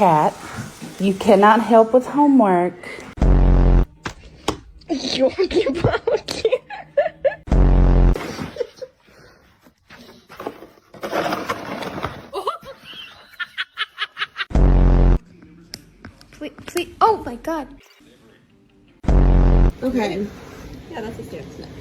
cat. You cannot help with homework. Ёлки-палки. Please, oh my god. Okay. Yeah, that's a stance.